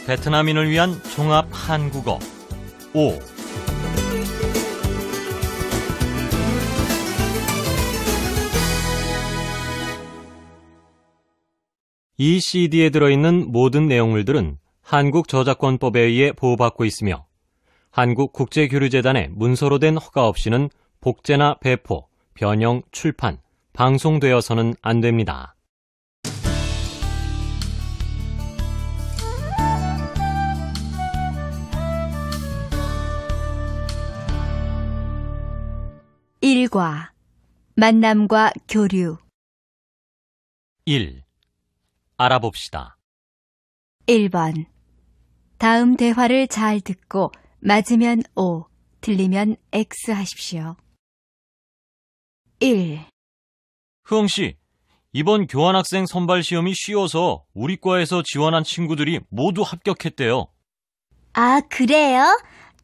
베트남인을 위한 종합 한국어 5. 이 CD에 들어있는 모든 내용물들은 한국저작권법에 의해 보호받고 있으며 한국국제교류재단의 문서로 된 허가 없이는 복제나 배포, 변형, 출판, 방송되어서는 안 됩니다. 일과 만남과 교류 1. 알아봅시다. 1번. 다음 대화를 잘 듣고 맞으면 O, 틀리면 X 하십시오. 1. 흐엉씨, 이번 교환학생 선발 시험이 쉬워서 우리 과에서 지원한 친구들이 모두 합격했대요. 아, 그래요?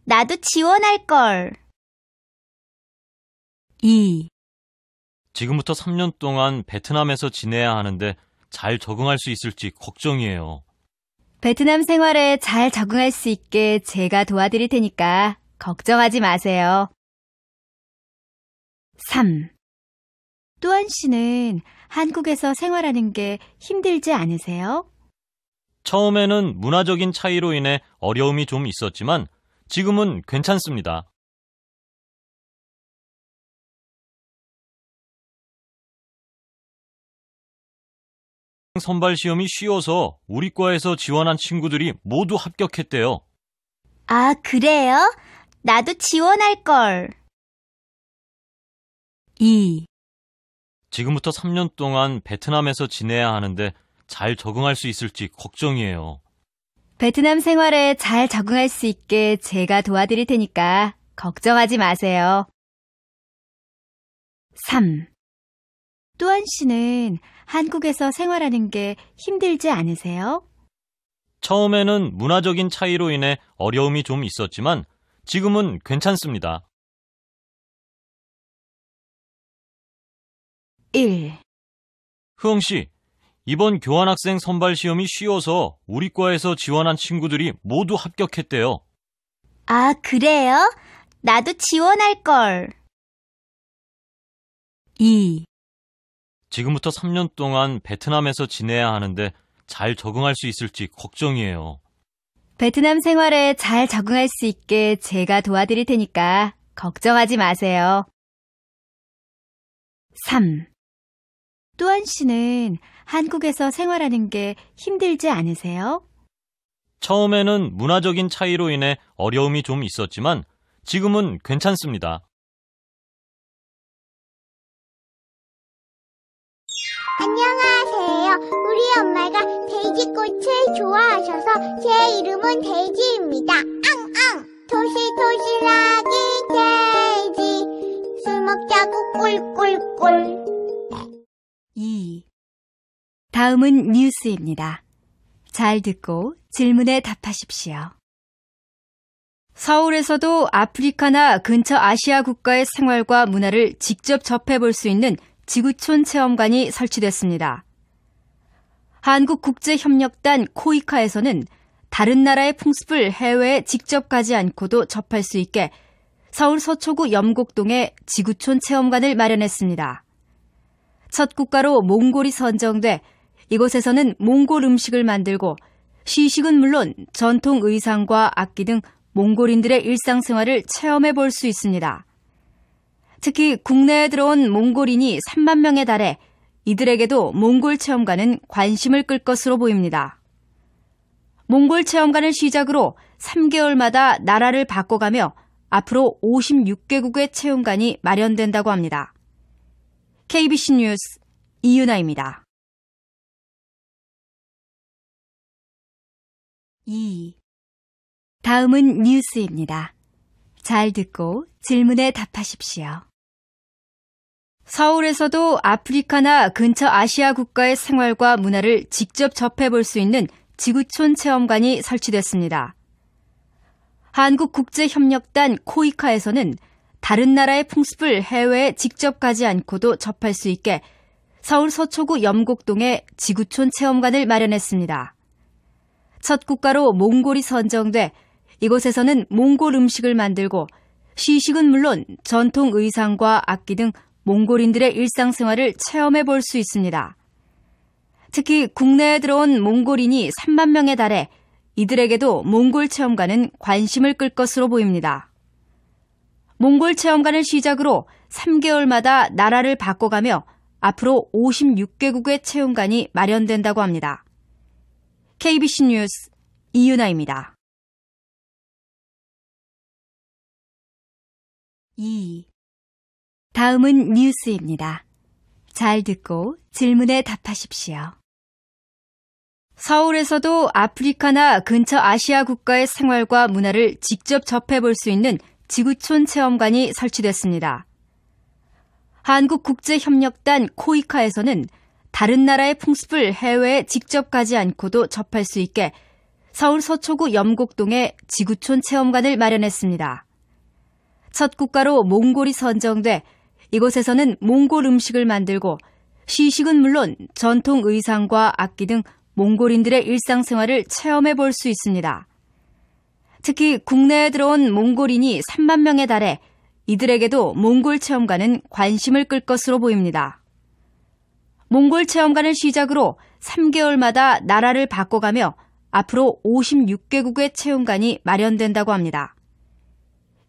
나도 지원할걸. 2. 지금부터 3년 동안 베트남에서 지내야 하는데 잘 적응할 수 있을지 걱정이에요. 베트남 생활에 잘 적응할 수 있게 제가 도와드릴 테니까 걱정하지 마세요. 3. 또한 씨는 한국에서 생활하는 게 힘들지 않으세요? 처음에는 문화적인 차이로 인해 어려움이 좀 있었지만 지금은 괜찮습니다. 선발 시험이 쉬워서 우리 과에서 지원한 친구들이 모두 합격했대요. 아, 그래요? 나도 지원할걸. 2. 지금부터 3년 동안 베트남에서 지내야 하는데 잘 적응할 수 있을지 걱정이에요. 베트남 생활에 잘 적응할 수 있게 제가 도와드릴 테니까 걱정하지 마세요. 3. 또한 씨는 한국에서 생활하는 게 힘들지 않으세요? 처음에는 문화적인 차이로 인해 어려움이 좀 있었지만 지금은 괜찮습니다. 1. 흐엉씨, 이번 교환학생 선발 시험이 쉬워서 우리 과에서 지원한 친구들이 모두 합격했대요. 아, 그래요? 나도 지원할걸. 2. 지금부터 3년 동안 베트남에서 지내야 하는데 잘 적응할 수 있을지 걱정이에요. 베트남 생활에 잘 적응할 수 있게 제가 도와드릴 테니까 걱정하지 마세요. 3. 또한 씨는 한국에서 생활하는 게 힘들지 않으세요? 처음에는 문화적인 차이로 인해 어려움이 좀 있었지만 지금은 괜찮습니다. 안녕하세요. 우리 엄마가 돼지꽃을 좋아하셔서 제 이름은 돼지입니다. 앙앙! 토실토실하기 돼지 술 먹자고 꿀꿀꿀. 2. 다음은 뉴스입니다. 잘 듣고 질문에 답하십시오. 서울에서도 아프리카나 근처 아시아 국가의 생활과 문화를 직접 접해볼 수 있는 지구촌 체험관이 설치됐습니다. 한국국제협력단 코이카에서는 다른 나라의 풍습을 해외에 직접 가지 않고도 접할 수 있게 서울 서초구 염곡동에 지구촌 체험관을 마련했습니다. 첫 국가로 몽골이 선정돼 이곳에서는 몽골 음식을 만들고 시식은 물론 전통 의상과 악기 등 몽골인들의 일상생활을 체험해 볼 수 있습니다. 특히 국내에 들어온 몽골인이 3만 명에 달해 이들에게도 몽골 체험관은 관심을 끌 것으로 보입니다. 몽골 체험관을 시작으로 3개월마다 나라를 바꿔가며 앞으로 56개국의 체험관이 마련된다고 합니다. KBC 뉴스 이윤아입니다. 2. 다음은 뉴스입니다. 잘 듣고 질문에 답하십시오. 서울에서도 아프리카나 근처 아시아 국가의 생활과 문화를 직접 접해볼 수 있는 지구촌 체험관이 설치됐습니다. 한국국제협력단 코이카에서는 다른 나라의 풍습을 해외에 직접 가지 않고도 접할 수 있게 서울 서초구 염곡동에 지구촌 체험관을 마련했습니다. 첫 국가로 몽골이 선정돼 이곳에서는 몽골 음식을 만들고 시식은 물론 전통 의상과 악기 등 몽골인들의 일상생활을 체험해 볼 수 있습니다. 특히 국내에 들어온 몽골인이 3만 명에 달해 이들에게도 몽골 체험관은 관심을 끌 것으로 보입니다. 몽골 체험관을 시작으로 3개월마다 나라를 바꿔가며 앞으로 56개국의 체험관이 마련된다고 합니다. KBC 뉴스 이윤아입니다. 2. 다음은 뉴스입니다. 잘 듣고 질문에 답하십시오. 서울에서도 아프리카나 근처 아시아 국가의 생활과 문화를 직접 접해볼 수 있는 지구촌 체험관이 설치됐습니다. 한국국제협력단 코이카에서는 다른 나라의 풍습을 해외에 직접 가지 않고도 접할 수 있게 서울 서초구 염곡동에 지구촌 체험관을 마련했습니다. 첫 국가로 몽골이 선정돼 이곳에서는 몽골 음식을 만들고 시식은 물론 전통 의상과 악기 등 몽골인들의 일상생활을 체험해 볼 수 있습니다. 특히 국내에 들어온 몽골인이 3만 명에 달해 이들에게도 몽골 체험관은 관심을 끌 것으로 보입니다. 몽골 체험관을 시작으로 3개월마다 나라를 바꿔가며 앞으로 56개국의 체험관이 마련된다고 합니다.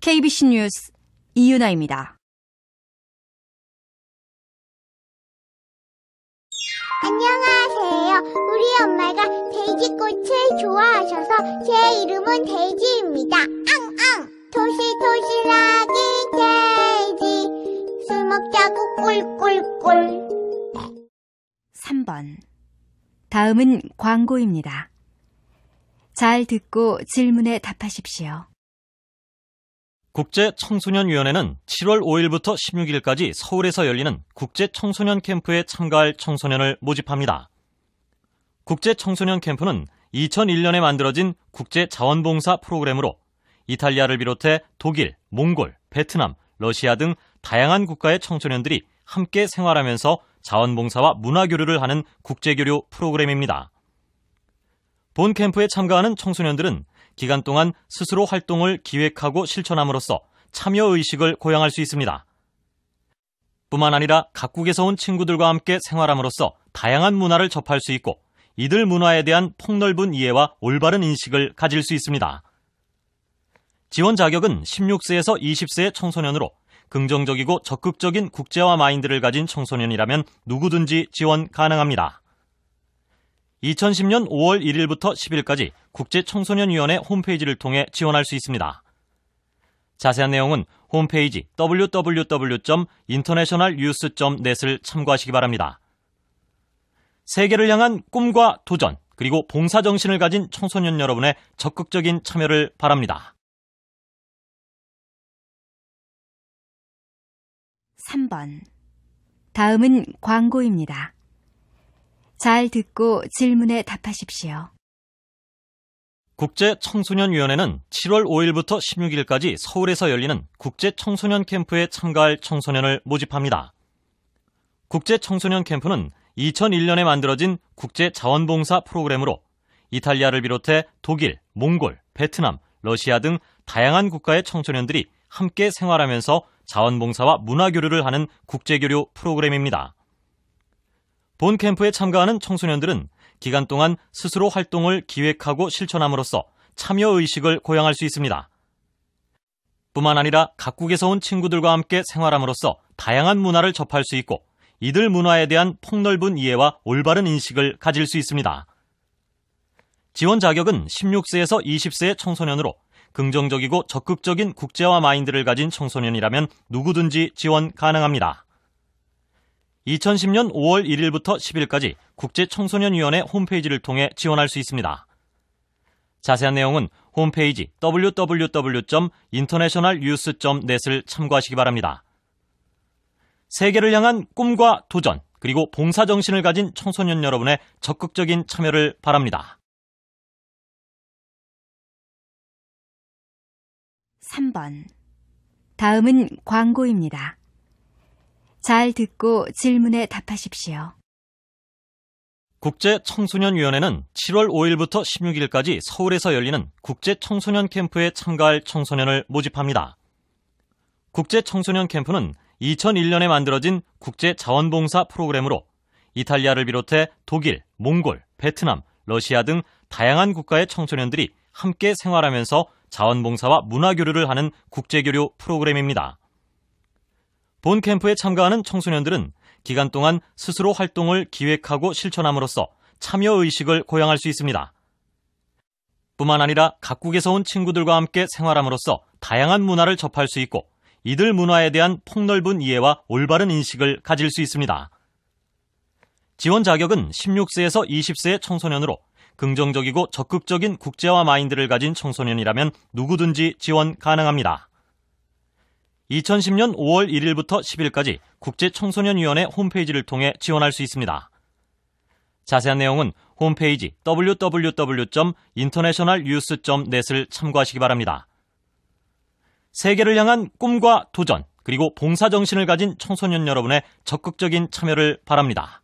KBC 뉴스 이윤아입니다. 안녕하세요. 우리 엄마가 돼지꽃을 좋아하셔서 제 이름은 돼지입니다. 앙앙! 토실토실하기 돼지 술 먹자고 꿀꿀꿀. 3번. 다음은 광고입니다. 잘 듣고 질문에 답하십시오. 국제청소년위원회는 7월 5일부터 16일까지 서울에서 열리는 국제청소년 캠프에 참가할 청소년을 모집합니다. 국제청소년 캠프는 2001년에 만들어진 국제자원봉사 프로그램으로 이탈리아를 비롯해 독일, 몽골, 베트남, 러시아 등 다양한 국가의 청소년들이 함께 생활하면서 자원봉사와 문화교류를 하는 국제교류 프로그램입니다. 본 캠프에 참가하는 청소년들은 기간 동안 스스로 활동을 기획하고 실천함으로써 참여의식을 고양할 수 있습니다. 뿐만 아니라 각국에서 온 친구들과 함께 생활함으로써 다양한 문화를 접할 수 있고 이들 문화에 대한 폭넓은 이해와 올바른 인식을 가질 수 있습니다. 지원 자격은 16세에서 20세의 청소년으로 긍정적이고 적극적인 국제화 마인드를 가진 청소년이라면 누구든지 지원 가능합니다. 2010년 5월 1일부터 10일까지 국제청소년위원회 홈페이지를 통해 지원할 수 있습니다. 자세한 내용은 홈페이지 www.internationalnews.net을 참고하시기 바랍니다. 세계를 향한 꿈과 도전, 그리고 봉사정신을 가진 청소년 여러분의 적극적인 참여를 바랍니다. 3번. 다음은 광고입니다. 잘 듣고 질문에 답하십시오. 국제청소년위원회는 7월 5일부터 16일까지 서울에서 열리는 국제청소년 캠프에 참가할 청소년을 모집합니다. 국제청소년 캠프는 2001년에 만들어진 국제자원봉사 프로그램으로 이탈리아를 비롯해 독일, 몽골, 베트남, 러시아 등 다양한 국가의 청소년들이 함께 생활하면서 자원봉사와 문화교류를 하는 국제교류 프로그램입니다. 본 캠프에 참가하는 청소년들은 기간 동안 스스로 활동을 기획하고 실천함으로써 참여의식을 고양할 수 있습니다. 뿐만 아니라 각국에서 온 친구들과 함께 생활함으로써 다양한 문화를 접할 수 있고 이들 문화에 대한 폭넓은 이해와 올바른 인식을 가질 수 있습니다. 지원 자격은 16세에서 20세의 청소년으로 긍정적이고 적극적인 국제화 마인드를 가진 청소년이라면 누구든지 지원 가능합니다. 2010년 5월 1일부터 10일까지 국제청소년위원회 홈페이지를 통해 지원할 수 있습니다. 자세한 내용은 홈페이지 www.internationalnews.net을 참고하시기 바랍니다. 세계를 향한 꿈과 도전, 그리고 봉사정신을 가진 청소년 여러분의 적극적인 참여를 바랍니다. 3번. 다음은 광고입니다. 잘 듣고 질문에 답하십시오. 국제청소년위원회는 7월 5일부터 16일까지 서울에서 열리는 국제청소년 캠프에 참가할 청소년을 모집합니다. 국제청소년 캠프는 2001년에 만들어진 국제자원봉사 프로그램으로 이탈리아를 비롯해 독일, 몽골, 베트남, 러시아 등 다양한 국가의 청소년들이 함께 생활하면서 자원봉사와 문화교류를 하는 국제교류 프로그램입니다. 본 캠프에 참가하는 청소년들은 기간 동안 스스로 활동을 기획하고 실천함으로써 참여의식을 고양할 수 있습니다. 뿐만 아니라 각국에서 온 친구들과 함께 생활함으로써 다양한 문화를 접할 수 있고 이들 문화에 대한 폭넓은 이해와 올바른 인식을 가질 수 있습니다. 지원 자격은 16세에서 20세의 청소년으로 긍정적이고 적극적인 국제화 마인드를 가진 청소년이라면 누구든지 지원 가능합니다. 2010년 5월 1일부터 10일까지 국제청소년위원회 홈페이지를 통해 지원할 수 있습니다. 자세한 내용은 홈페이지 www.internationalnews.net을 참고하시기 바랍니다. 세계를 향한 꿈과 도전, 그리고 봉사정신을 가진 청소년 여러분의 적극적인 참여를 바랍니다.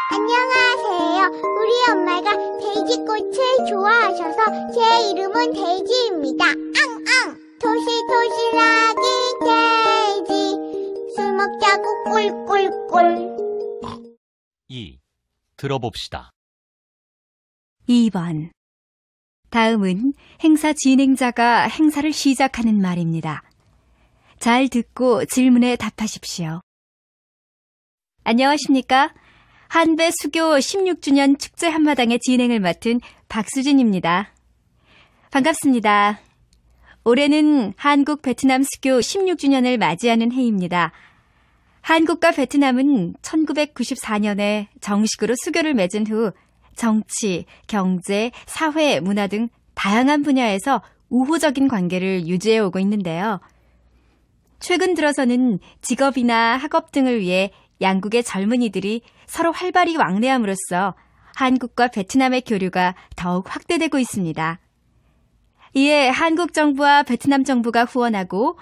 안녕하세요. 우리 엄마가 돼지꽃을 좋아하셔서 제 이름은 돼지입니다. 앙앙! 토실토실하기 돼지 술 먹자고 꿀꿀꿀. 2. 들어봅시다. 2번. 다음은 행사 진행자가 행사를 시작하는 말입니다. 잘 듣고 질문에 답하십시오. 안녕하십니까? 한배 수교 16주년 축제 한마당의 진행을 맡은 박수진입니다. 반갑습니다. 올해는 한국 베트남 수교 16주년을 맞이하는 해입니다. 한국과 베트남은 1994년에 정식으로 수교를 맺은 후 정치, 경제, 사회, 문화 등 다양한 분야에서 우호적인 관계를 유지해오고 있는데요. 최근 들어서는 직업이나 학업 등을 위해 양국의 젊은이들이 서로 활발히 왕래함으로써 한국과 베트남의 교류가 더욱 확대되고 있습니다. 이에 한국 정부와 베트남 정부가 후원하고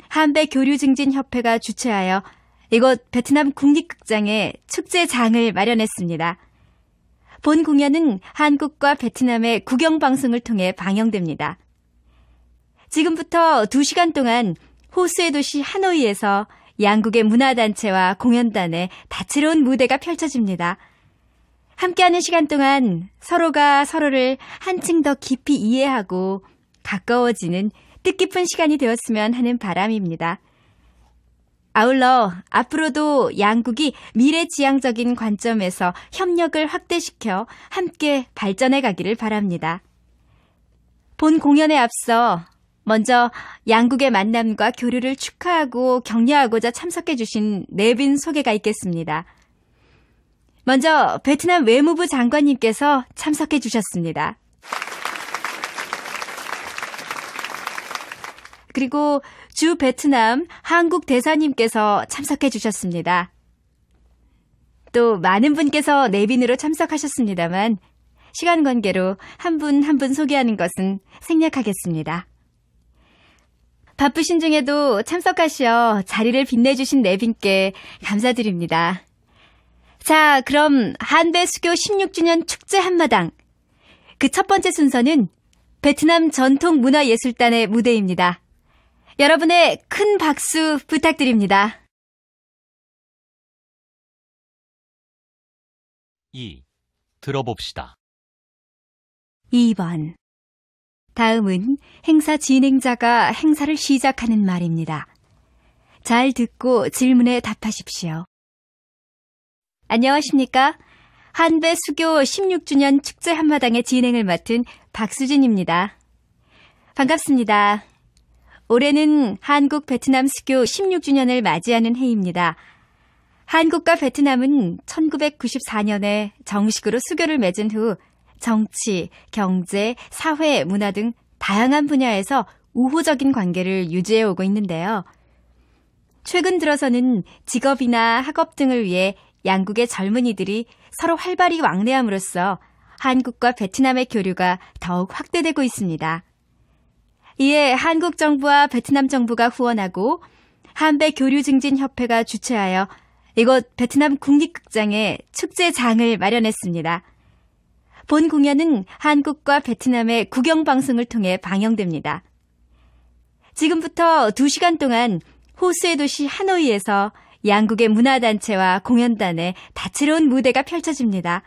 한배 교류증진협회가 주최하여 이곳 베트남 국립극장에 축제장을 마련했습니다. 본 공연은 한국과 베트남의 국영방송을 통해 방영됩니다. 지금부터 2시간 동안 호수의 도시 하노이에서 양국의 문화단체와 공연단의 다채로운 무대가 펼쳐집니다. 함께하는 시간 동안 서로가 서로를 한층 더 깊이 이해하고 가까워지는 뜻깊은 시간이 되었으면 하는 바람입니다. 아울러 앞으로도 양국이 미래지향적인 관점에서 협력을 확대시켜 함께 발전해 가기를 바랍니다. 본 공연에 앞서 먼저 양국의 만남과 교류를 축하하고 격려하고자 참석해 주신 내빈 소개가 있겠습니다. 먼저 베트남 외무부 장관님께서 참석해 주셨습니다. 그리고 주 베트남 한국 대사님께서 참석해 주셨습니다. 또 많은 분께서 내빈으로 참석하셨습니다만 시간 관계로 한 분 한 분 소개하는 것은 생략하겠습니다. 바쁘신 중에도 참석하시어 자리를 빛내주신 내빈께 감사드립니다. 자, 그럼 한배 수교 16주년 축제 한마당. 그 첫 번째 순서는 베트남 전통문화예술단의 무대입니다. 여러분의 큰 박수 부탁드립니다. 2. 들어봅시다. 2번. 다음은 행사 진행자가 행사를 시작하는 말입니다. 잘 듣고 질문에 답하십시오. 안녕하십니까? 한배 수교 16주년 축제 한마당의 진행을 맡은 박수진입니다. 반갑습니다. 올해는 한국 베트남 수교 16주년을 맞이하는 해입니다. 한국과 베트남은 1994년에 정식으로 수교를 맺은 후 정치, 경제, 사회, 문화 등 다양한 분야에서 우호적인 관계를 유지해오고 있는데요. 최근 들어서는 직업이나 학업 등을 위해 양국의 젊은이들이 서로 활발히 왕래함으로써 한국과 베트남의 교류가 더욱 확대되고 있습니다. 이에 한국 정부와 베트남 정부가 후원하고 한배 교류증진협회가 주최하여 이곳 베트남 국립극장에 축제장을 마련했습니다. 본 공연은 한국과 베트남의 국영방송을 통해 방영됩니다. 지금부터 2시간 동안 호수의 도시 하노이에서 양국의 문화단체와 공연단의 다채로운 무대가 펼쳐집니다.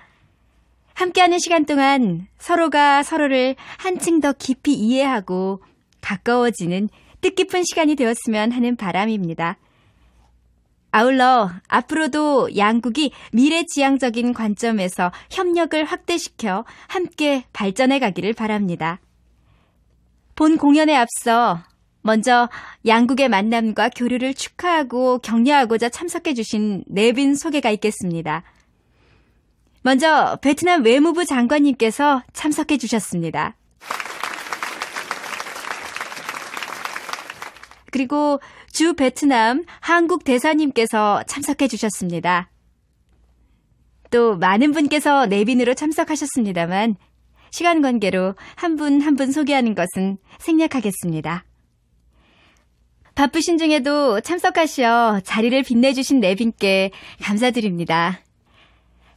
함께하는 시간 동안 서로가 서로를 한층 더 깊이 이해하고 가까워지는 뜻깊은 시간이 되었으면 하는 바람입니다. 아울러 앞으로도 양국이 미래지향적인 관점에서 협력을 확대시켜 함께 발전해 가기를 바랍니다. 본 공연에 앞서 먼저 양국의 만남과 교류를 축하하고 격려하고자 참석해 주신 내빈 소개가 있겠습니다. 먼저 베트남 외무부 장관님께서 참석해 주셨습니다. 그리고 주 베트남 한국 대사님께서 참석해 주셨습니다. 또 많은 분께서 내빈으로 참석하셨습니다만 시간 관계로 한 분 한 분 소개하는 것은 생략하겠습니다. 바쁘신 중에도 참석하시어 자리를 빛내주신 내빈께 감사드립니다.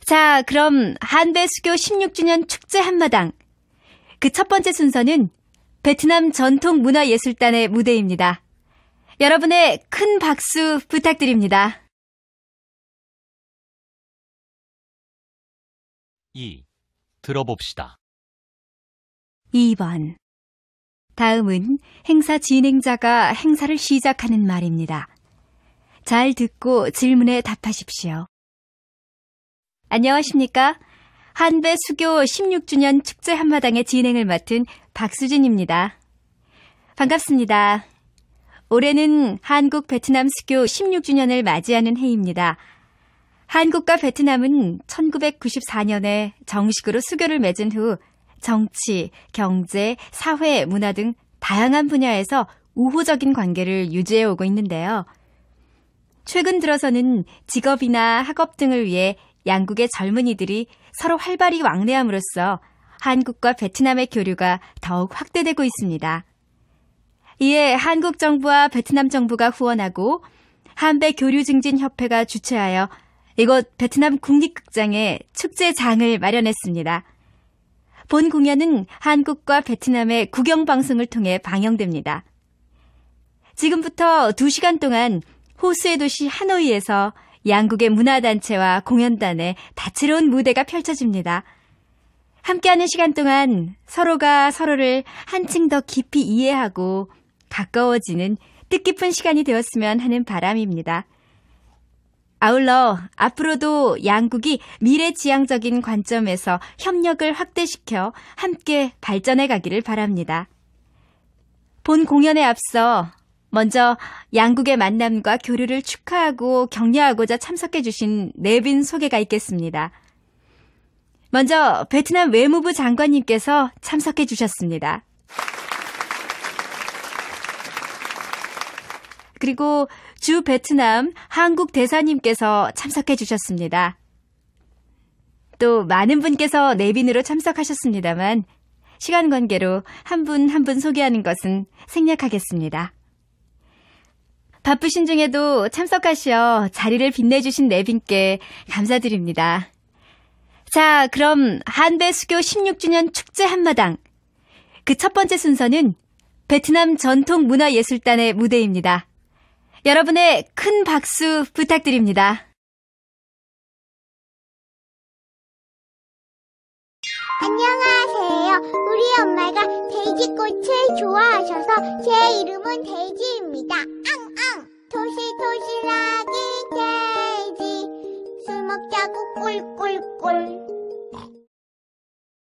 자, 그럼 한배 수교 16주년 축제 한마당. 그 첫 번째 순서는 베트남 전통문화예술단의 무대입니다. 여러분의 큰 박수 부탁드립니다. 2. 들어봅시다. 2번. 다음은 행사 진행자가 행사를 시작하는 말입니다. 잘 듣고 질문에 답하십시오. 안녕하십니까? 한배 수교 16주년 축제 한마당의 진행을 맡은 박수진입니다. 반갑습니다. 올해는 한국 베트남 수교 16주년을 맞이하는 해입니다. 한국과 베트남은 1994년에 정식으로 수교를 맺은 후 정치, 경제, 사회, 문화 등 다양한 분야에서 우호적인 관계를 유지해 오고 있는데요. 최근 들어서는 직업이나 학업 등을 위해 양국의 젊은이들이 서로 활발히 왕래함으로써 한국과 베트남의 교류가 더욱 확대되고 있습니다. 이에 한국 정부와 베트남 정부가 후원하고 한배 교류증진협회가 주최하여 이곳 베트남 국립극장에 축제장을 마련했습니다. 본 공연은 한국과 베트남의 국영방송을 통해 방영됩니다. 지금부터 2시간 동안 호수의 도시 하노이에서 양국의 문화단체와 공연단의 다채로운 무대가 펼쳐집니다. 함께하는 시간 동안 서로가 서로를 한층 더 깊이 이해하고 가까워지는 뜻깊은 시간이 되었으면 하는 바람입니다. 아울러 앞으로도 양국이 미래지향적인 관점에서 협력을 확대시켜 함께 발전해 가기를 바랍니다. 본 공연에 앞서 먼저 양국의 만남과 교류를 축하하고 격려하고자 참석해 주신 내빈 소개가 있겠습니다. 먼저 베트남 외무부 장관님께서 참석해 주셨습니다. 그리고 주 베트남 한국 대사님께서 참석해 주셨습니다. 또 많은 분께서 내빈으로 참석하셨습니다만 시간 관계로 한 분 한 분 소개하는 것은 생략하겠습니다. 바쁘신 중에도 참석하시어 자리를 빛내주신 내빈께 감사드립니다. 자, 그럼 한배 수교 16주년 축제 한마당. 그 첫 번째 순서는 베트남 전통문화예술단의 무대입니다. 여러분의 큰 박수 부탁드립니다. 안녕하세요. 우리 엄마가 돼지꽃을 좋아하셔서 제 이름은 돼지입니다. 앙앙. 토실토실하기 돼지 술 먹자고 꿀꿀꿀.